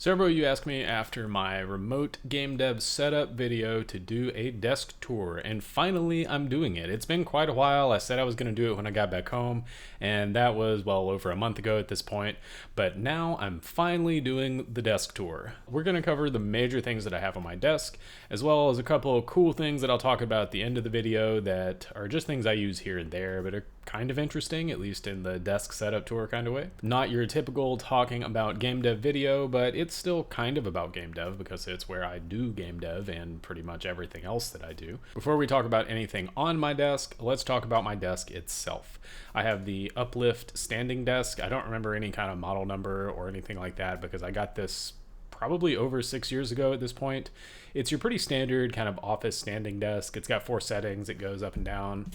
Several of you asked me after my remote game dev setup video to do a desk tour, and finally I'm doing it. It's been quite a while. I said I was going to do it when I got back home, and that was well over a month ago at this point, but now I'm finally doing the desk tour. We're going to cover the major things that I have on my desk, as well as a couple of cool things that I'll talk about at the end of the video that are just things I use here and there, but are kind of interesting, at least in the desk setup tour kind of way. Not your typical talking about game dev video, but it's still kind of about game dev because it's where I do game dev and pretty much everything else that I do. Before we talk about anything on my desk, let's talk about my desk itself. I have the Uplift standing desk. I don't remember any kind of model number or anything like that because I got this probably over 6 years ago at this point. It's your pretty standard kind of office standing desk. It's got 4 settings. It goes up and down.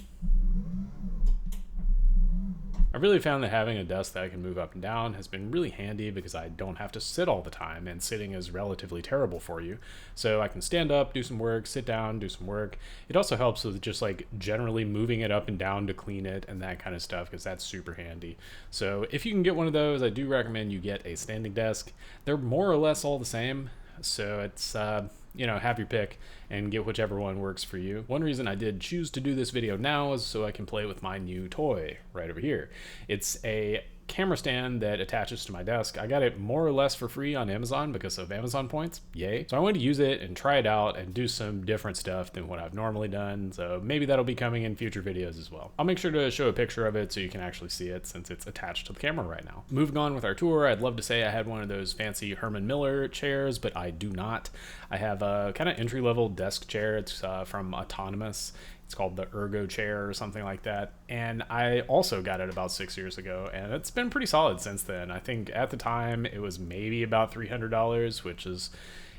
I really found that having a desk that I can move up and down has been really handy because I don't have to sit all the time, and sitting is relatively terrible for you. So I can stand up, do some work, sit down, do some work. It also helps with just like generally moving it up and down to clean it and that kind of stuff because that's super handy. So if you can get one of those, I do recommend you get a standing desk. They're more or less all the same. So it's, have your pick and get whichever one works for you. One reason I did choose to do this video now is so I can play with my new toy right over here. It's a camera stand that attaches to my desk. I got it more or less for free on Amazon because of Amazon points, yay. So I wanted to use it and try it out and do some different stuff than what I've normally done, so maybe that'll be coming in future videos as well. I'll make sure to show a picture of it so you can actually see it since it's attached to the camera right now. Moving on with our tour, I'd love to say I had one of those fancy Herman Miller chairs, but I do not. I have a kind of entry-level desk chair. It's from Autonomous. It's called the Ergo chair or something like that. And I also got it about 6 years ago, and it's been pretty solid since then. I think at the time it was maybe about $300, which is,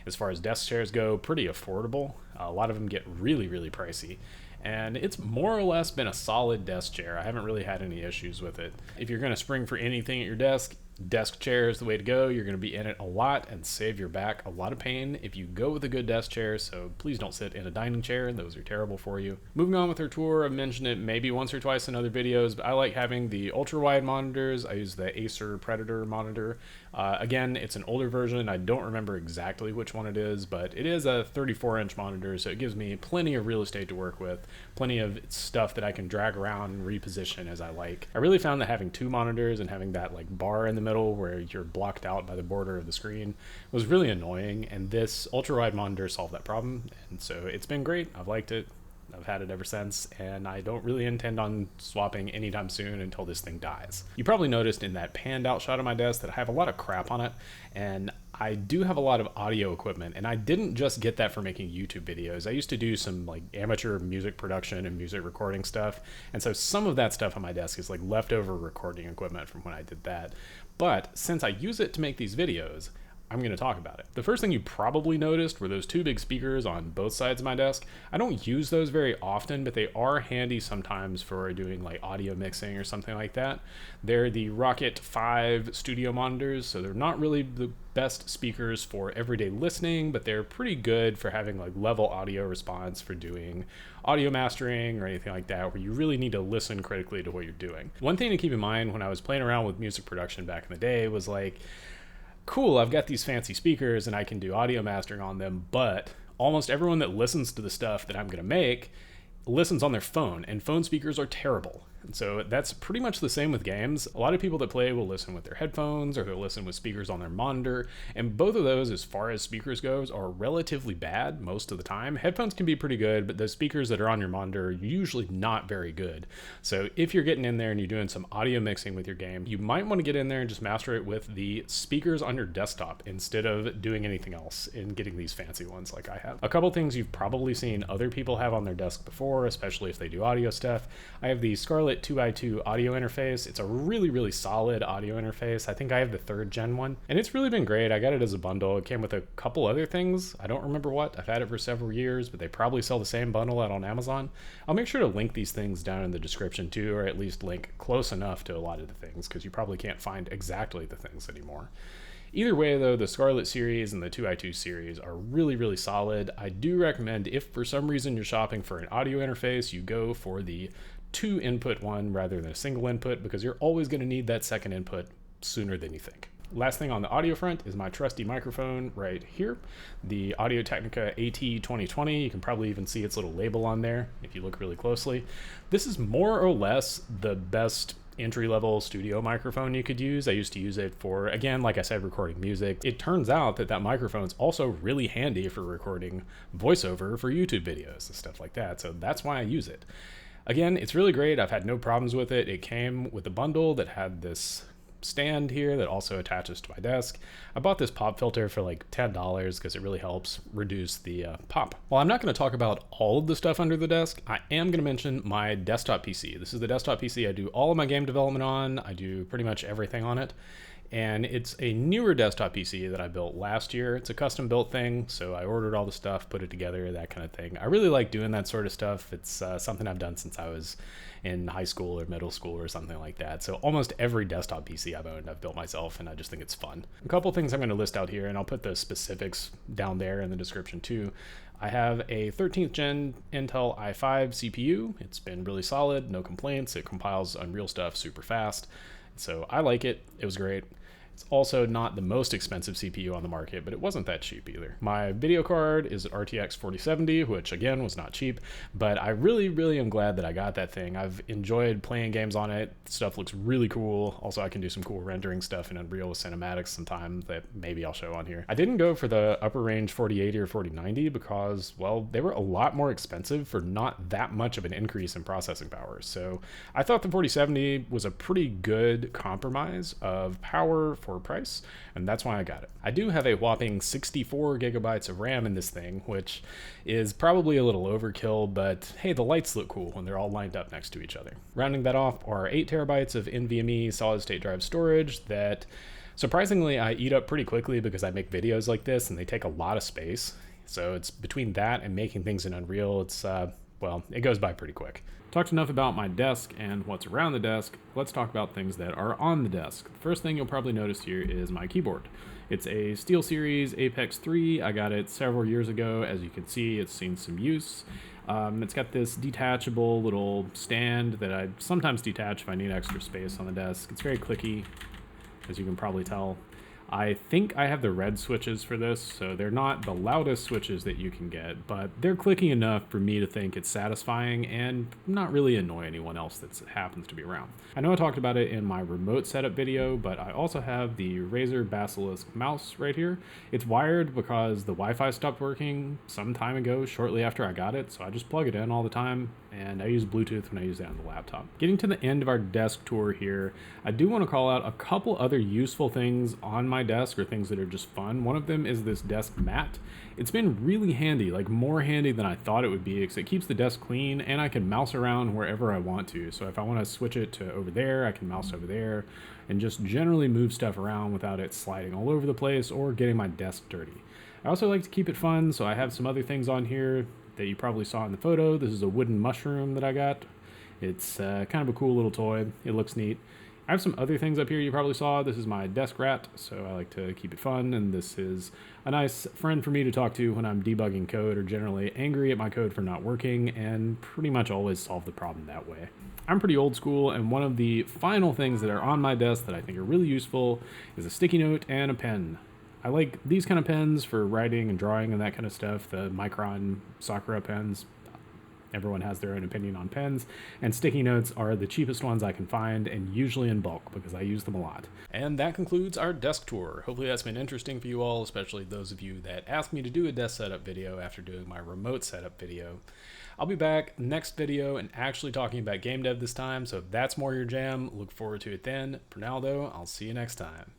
as far as desk chairs go, pretty affordable. A lot of them get really, really pricey. And it's more or less been a solid desk chair. I haven't really had any issues with it. If you're gonna spring for anything at your desk chair is the way to go. You're going to be in it a lot and save your back a lot of pain if you go with a good desk chair, so please don't sit in a dining chair. Those are terrible for you. Moving on with our tour, I've mentioned it maybe once or twice in other videos, but I like having the ultra-wide monitors. I use the Acer Predator monitor. Again, it's an older version. I don't remember exactly which one it is, but it is a 34-inch monitor, so it gives me plenty of real estate to work with, plenty of stuff that I can drag around and reposition as I like. I really found that having 2 monitors and having that like bar in the middle where you're blocked out by the border of the screen was really annoying, and this ultra-wide monitor solved that problem, and so it's been great. I've liked it. I've had it ever since, and I don't really intend on swapping anytime soon until this thing dies. You probably noticed in that panned out shot of my desk that I have a lot of crap on it, and I do have a lot of audio equipment, and I didn't just get that for making YouTube videos. I used to do some like amateur music production and music recording stuff, and so some of that stuff on my desk is like leftover recording equipment from when I did that. But since I use it to make these videos, I'm going to talk about it. The first thing you probably noticed were those 2 big speakers on both sides of my desk. I don't use those very often, but they are handy sometimes for doing like audio mixing or something like that. They're the Rocket 5 studio monitors, so they're not really the best speakers for everyday listening, but they're pretty good for having like level audio response for doing audio mastering or anything like that where you really need to listen critically to what you're doing. One thing to keep in mind when I was playing around with music production back in the day was like, cool, I've got these fancy speakers and I can do audio mastering on them, but almost everyone that listens to the stuff that I'm going to make listens on their phone, and phone speakers are terrible. And so that's pretty much the same with games. A lot of people that play will listen with their headphones or they'll listen with speakers on their monitor, and both of those, as far as speakers goes, are relatively bad most of the time. Headphones can be pretty good, but the speakers that are on your monitor are usually not very good. So if you're getting in there and you're doing some audio mixing with your game, you might want to get in there and just master it with the speakers on your desktop instead of doing anything else and getting these fancy ones like I have. A couple things you've probably seen other people have on their desk before, especially if they do audio stuff. I have the Scarlett 2x2 audio interface. It's a really, really solid audio interface. I think I have the 3rd gen one, and it's really been great. I got it as a bundle. It came with a couple other things. I don't remember what. I've had it for several years, but they probably sell the same bundle out on Amazon. I'll make sure to link these things down in the description too, or at least link close enough to a lot of the things, because you probably can't find exactly the things anymore. Either way though, the Scarlett series and the 2x2 series are really, really solid. I do recommend, if for some reason you're shopping for an audio interface, you go for the 2-input one rather than a single input, because you're always going to need that second input sooner than you think. Last thing on the audio front is my trusty microphone right here, the Audio-Technica AT2020. You can probably even see its little label on there if you look really closely. This is more or less the best entry-level studio microphone you could use. I used to use it for, again, like I said, recording music. It turns out that microphone is also really handy for recording voiceover for YouTube videos and stuff like that, so that's why I use it. Again, it's really great. I've had no problems with it. It came with a bundle that had this stand here that also attaches to my desk. I bought this pop filter for like $10 because it really helps reduce the pop. While I'm not going to talk about all of the stuff under the desk, I am going to mention my desktop PC. This is the desktop PC I do all of my game development on. I do pretty much everything on it. And it's a newer desktop PC that I built last year. It's a custom built thing, so I ordered all the stuff, put it together, that kind of thing. I really like doing that sort of stuff. It's something I've done since I was in high school or middle school or something like that. So almost every desktop PC I've owned, I've built myself, and I just think it's fun. A couple things I'm going to list out here, and I'll put the specifics down there in the description too. I have a 13th gen Intel i5 CPU. It's been really solid, no complaints. It compiles Unreal stuff super fast. So I like it. It was great. It's also not the most expensive CPU on the market, but it wasn't that cheap either. My video card is an RTX 4070, which again was not cheap, but I really am glad that I got that thing. I've enjoyed playing games on it. Stuff looks really cool. Also, I can do some cool rendering stuff in Unreal with cinematics sometime that maybe I'll show on here. I didn't go for the upper range 4080 or 4090 because, well, they were a lot more expensive for not that much of an increase in processing power. So I thought the 4070 was a pretty good compromise of power for price, and that's why I got it. I do have a whopping 64 gigabytes of RAM in this thing, which is probably a little overkill, but hey, the lights look cool when they're all lined up next to each other. Rounding that off are 8 terabytes of NVMe solid state drive storage that surprisingly I eat up pretty quickly because I make videos like this and they take a lot of space. So it's between that and making things in Unreal, it's well, it goes by pretty quick. Talked enough about my desk and what's around the desk. Let's talk about things that are on the desk. The first thing you'll probably notice here is my keyboard. It's a SteelSeries Apex 3. I got it several years ago. As you can see, it's seen some use. It's got this detachable little stand that I sometimes detach if I need extra space on the desk. It's very clicky, as you can probably tell. I think I have the red switches for this, so they're not the loudest switches that you can get, but they're clicky enough for me to think it's satisfying and not really annoy anyone else that happens to be around. I know I talked about it in my remote setup video, but I also have the Razer Basilisk mouse right here. It's wired because the Wi-Fi stopped working some time ago, shortly after I got it, so I just plug it in all the time, and I use Bluetooth when I use it on the laptop. Getting to the end of our desk tour here, I do want to call out a couple other useful things on my desk, or things that are just fun. One of them is this desk mat. It's been really handy, like more handy than I thought it would be, because it keeps the desk clean and I can mouse around wherever I want to. So if I want to switch it to over there, I can mouse over there and just generally move stuff around without it sliding all over the place or getting my desk dirty. I also like to keep it fun, so I have some other things on here that you probably saw in the photo. This is a wooden mushroom that I got. It's kind of a cool little toy. It looks neat. I have some other things up here you probably saw. This is my desk rat, so I like to keep it fun, and this is a nice friend for me to talk to when I'm debugging code or generally angry at my code for not working, and pretty much always solve the problem that way. I'm pretty old school, and one of the final things that are on my desk that I think are really useful is a sticky note and a pen. I like these kind of pens for writing and drawing and that kind of stuff, the Micron Sakura pens. Everyone has their own opinion on pens, and sticky notes are the cheapest ones I can find, and usually in bulk because I use them a lot. And that concludes our desk tour. Hopefully that's been interesting for you all, especially those of you that asked me to do a desk setup video after doing my remote setup video. I'll be back next video and actually talking about game dev this time, so if that's more your jam, look forward to it then. For now though, I'll see you next time.